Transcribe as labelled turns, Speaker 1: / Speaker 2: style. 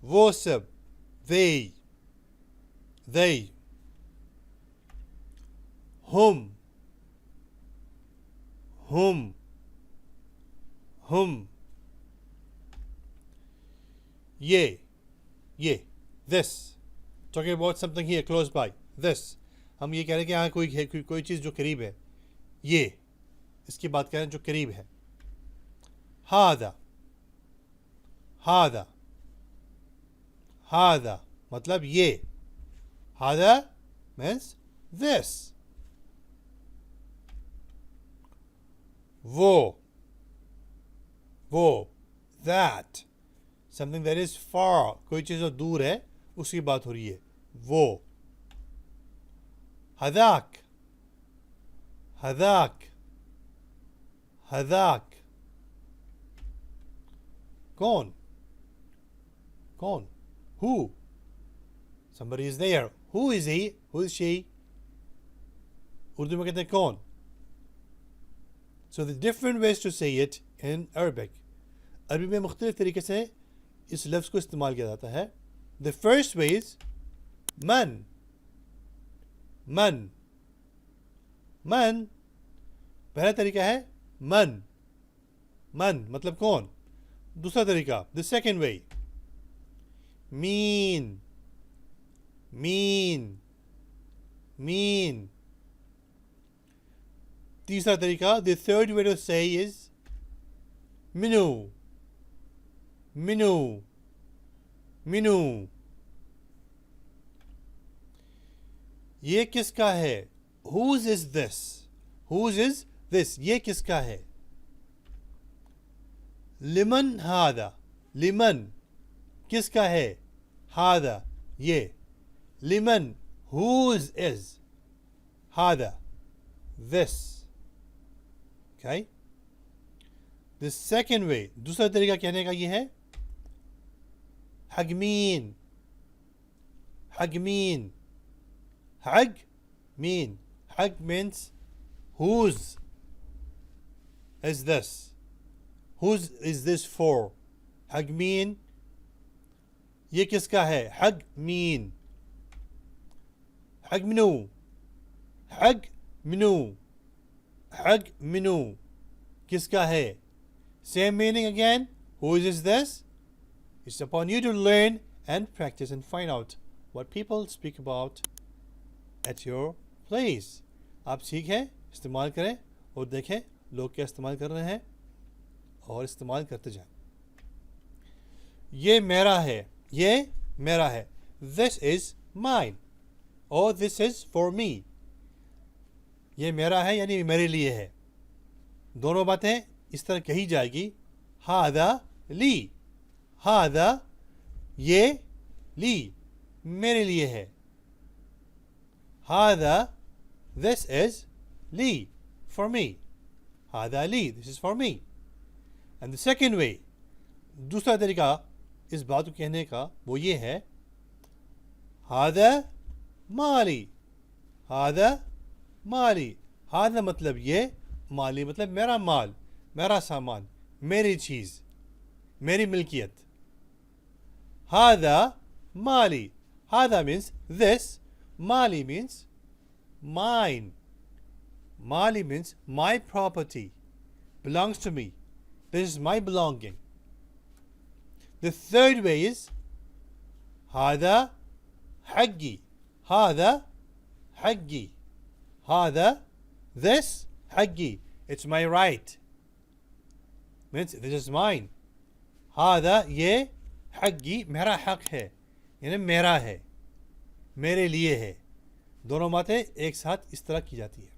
Speaker 1: वो सब, they, hum, ये, this, talking about something here close by, this, हम ये कह रहे हैं कि यहाँ कोई चीज़ जो करीब है, ये, इसकी बात कर रहे हैं जो करीब है. हादा मतलब ये. हादा means this. वो, that, something that is far, कोई चीज़ जो दूर है उसकी बात हो रही है. वो. हदाक, कौन, who, somebody is there. Who is he? Who is she? Urdu में कहते हैं कौन. So the different ways to say it in Arabic. अरबी में मुख्तलिफ तरीके से इस लफ्ज़ को इस्तेमाल किया जाता है. The first way is man. पहला तरीका है मन मतलब कौन. दूसरा तरीका, the second way, mean. तीसरा तरीका, the third way to say is minu. ये किसका है? Whose is this? ये किसका है? लिमन हादा, लिमन किसका है? हादा ये. लिमन whose is? Hada this. Okay? The second way, दूसरा तरीका कहने का ये है हगमीन. Hag means whose is this? Whose is this for? Hag mean ये किसका है? Hag mean. Hag minu किसका है? Same meaning again. Whose is this? It's upon you to learn and practice and find out what people speak about at your place. आप सीखें, इस्तेमाल करें और देखें लोग क्या इस्तेमाल कर रहे हैं और इस्तेमाल करते जाएं. ये मेरा है. This is mine or this is for me. ये मेरा है यानी मेरे लिए है. दोनों बातें इस तरह कही जाएगी. हादा ली, हादा ये ली मेरे लिए है. हादा this is li for me. Hada Lee, this is for me. And the second way, दूसरा तरीका इस बात को कहने का वो ये है हादा माली. हादा मतलब ये, माली मतलब मेरा माल, मेरा सामान, मेरी चीज़, मेरी मिल्कियत. हादा माली. हादा means this, mali means mine. Mali means my property, belongs to me. This is my belonging. The third way is hada haggi. Hada this haggi. It's my right. Means this is mine. Hada ये huggy मेरा हक है यानी मेरा है, मेरे लिए है. दोनों बातें एक साथ इस तरह की जाती है.